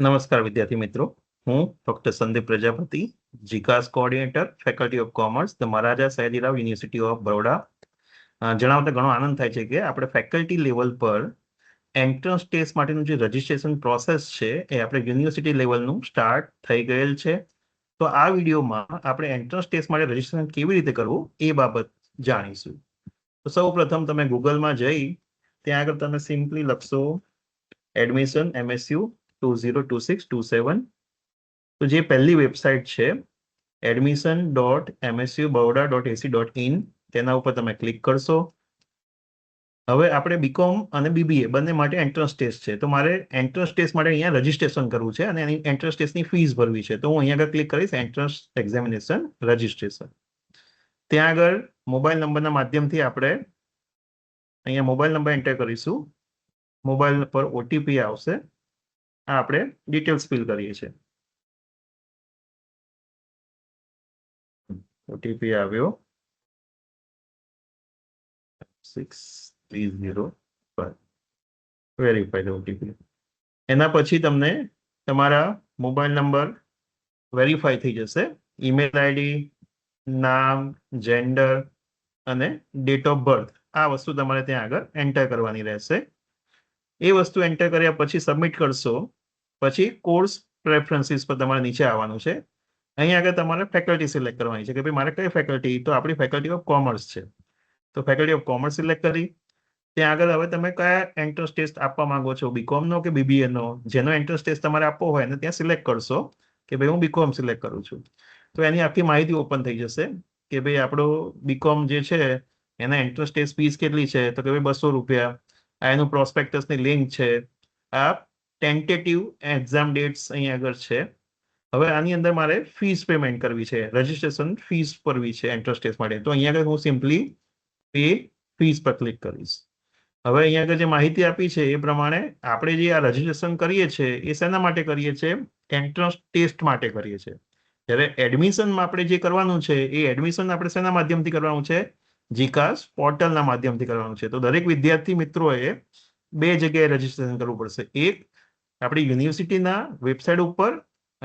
નમસ્કાર વિદ્યાર્થી મિત્રો, હું ડોક્ટર સંદીપ પ્રજાપતિ, જીકાસ coordinator, faculty of commerce, the Maharaja Sayajirao University of Baroda. જણાવતા ઘણો આનંદ થાય છે કે આપણે ફેકલ્ટી લેવલ પર એન્ટ્રન્સ ટેસ્ટ માટેનું જે રજિસ્ટ્રેશન પ્રોસેસ છે એ આપણે યુનિવર્સિટી લેવલનું સ્ટાર્ટ થઈ ગયેલ છે. તો આ વિડીયોમાં આપણે એન્ટ્રન્સ ટેસ્ટ માટે રજિસ્ટ્રેશન કેવી રીતે કરવું એ બાબત જાણીશું. તો સૌ પ્રથમ તમે ગૂગલમાં જઈ ત્યાં આગળ તમે સિમ્પલી લખશો એડમિશન MSU 2026-27. તો જે પહેલી વેબસાઇટ છે admission.msubaroda.ac.in તેના ઉપર તમે ક્લિક કરશો. હવે આપણે બીકોમ અને બીબીએ બંને માટે એન્ટ્રન્સ ટેસ્ટ છે, તો મારે એન્ટ્રન્સ ટેસ્ટ માટે અહીંયા રજિસ્ટ્રેશન કરવું છે અને એની એન્ટ્રન્સ ટેસ્ટની ફીસ ભરવી છે. તો હું અહીંયા આગળ ક્લિક કરીશ એન્ટ્રન્સ એક્ઝામિનેશન રજિસ્ટ્રેશન. ત્યાં આગળ મોબાઈલ નંબરના માધ્યમથી આપણે અહીંયા મોબાઈલ નંબર એન્ટર કરીશું. મોબાઈલ પર ઓટીપી આવશે. આ આપણે ડિટેલ્સ ફિલ કરીએ છીએ. ઓટીપી આવ્યો 6305. Verify the OTP. એના પછી તમને તમારા મોબાઈલ નંબર વેરીફાઈ થઈ જશે. ઈમેલ આઈડી, નામ, જેન્ડર અને ડેટ ઓફ બર્થ, આ વસ્તુ તમારે ત્યાં આગળ એન્ટર કરવાની રહેશે. એ વસ્તુ એન્ટર કર્યા પછી સબમિટ કરશો પછી કોર્સ પ્રેફરન્સીસ પર તમારે નીચે આવવાનું છે. અહીં આગળ તમારે ફેકલ્ટી સિલેક્ટ કરવાની છે કે ભાઈ મારે કઈ ફેકલ્ટી, તો આપણી ફેકલ્ટી ઓફ કોમર્સ છે, તો ફેકલ્ટી ઓફ કોમર્સ સિલેક્ટ કરી ત્યાં આગળ હવે તમે કયા એન્ટ્રન્સ ટેસ્ટ આપવા માંગો છો, બીકોમનો કે બીબીએનો, જેનો એન્ટ્રન્સ ટેસ્ટ તમારે આપવો હોય એને ત્યાં સિલેક્ટ કરશો કે ભાઈ હું બીકોમ સિલેક્ટ કરું છું. તો એની આખી માહિતી ઓપન થઈ જશે કે ભાઈ આપણો બીકોમ જે છે એના એન્ટ્રન્સ ટેસ્ટ ફીસ કેટલી છે, તો કે ભાઈ 200 રૂપિયા. આ એનું પ્રોસ્પેક્ટસની લિંક છે. આ ટેન્ટેટિવ એક્ઝામ ડેટ્સ અહીં આગળ છે. હવે આની અંદર મારે ફીસ પેમેન્ટ કરવી છે, રજિસ્ટ્રેશન ફીસ ભરવી છે એન્ટ્રન્સ ટેસ્ટ માટે. તો અહીંયા આગળ હું સિમ્પલી પે ફીસ પર ક્લિક કરીશ. હવે અહીંયા આગળ જે માહિતી આપી છે એ પ્રમાણે આપણે જે આ રજિસ્ટ્રેશન કરીએ છીએ એ શેના માટે કરીએ છીએ, એન્ટ્રન્સ ટેસ્ટ માટે કરીએ છીએ. જ્યારે એડમિશનમાં આપણે જે કરવાનું છે એ એડમિશન આપણે શેના માધ્યમથી કરવાનું છે, જીકાસ પોર્ટલના માધ્યમથી કરવાનું છે. તો દરેક વિદ્યાર્થી મિત્રોએ બે જગ્યાએ રજિસ્ટ્રેશન કરવું પડશે. એક આપણી યુનિવર્સિટીના વેબસાઇટ ઉપર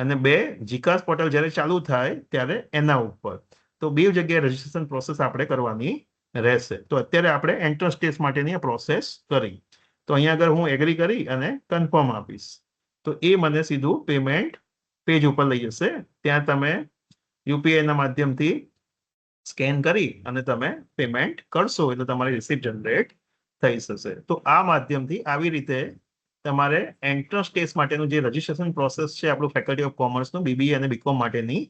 અને બે જીકાસ પોર્ટલ જ્યારે ચાલુ થાય ત્યારે એના ઉપર. તો બે જગ્યાએ રજિસ્ટ્રેશન પ્રોસેસ આપણે કરવાની રહેશે. તો અત્યારે આપણે એન્ટ્રન્સ ટેસ્ટ માટેની પ્રોસેસ કરી. તો અહીંયા આગળ હું એગ્રી કરી અને કન્ફર્મ આપીશ. તો એ મને સીધું પેમેન્ટ પેજ ઉપર લઈ જશે. ત્યાં તમે યુપીઆઈના માધ્યમથી સ્કેન કરી અને તમે પેમેન્ટ કરશો એટલે તમારી રિસીપ્ટ જનરેટ થઈ જશે. તો આ માધ્યમથી આવી રીતે તમારે એન્ટ્રન્સ ટેસ્ટ માટેનું જે રજિસ્ટ્રેશન પ્રોસેસ છે આપણું ફેકલ્ટી ઓફ કોમર્સનું બીબીએ અને બીકોમ માટેની,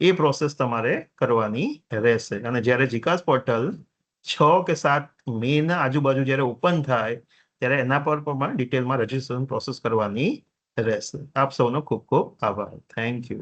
એ પ્રોસેસ તમારે કરવાની રહેશે. અને જ્યારે જીકાસ પોર્ટલ 6 કે 7 મેના આજુબાજુ જ્યારે ઓપન થાય ત્યારે એના પર પણ ડિટેલમાં રજિસ્ટ્રેશન પ્રોસેસ કરવાની રહેશે. આપ સૌનો ખૂબ ખૂબ આભાર. Thank you.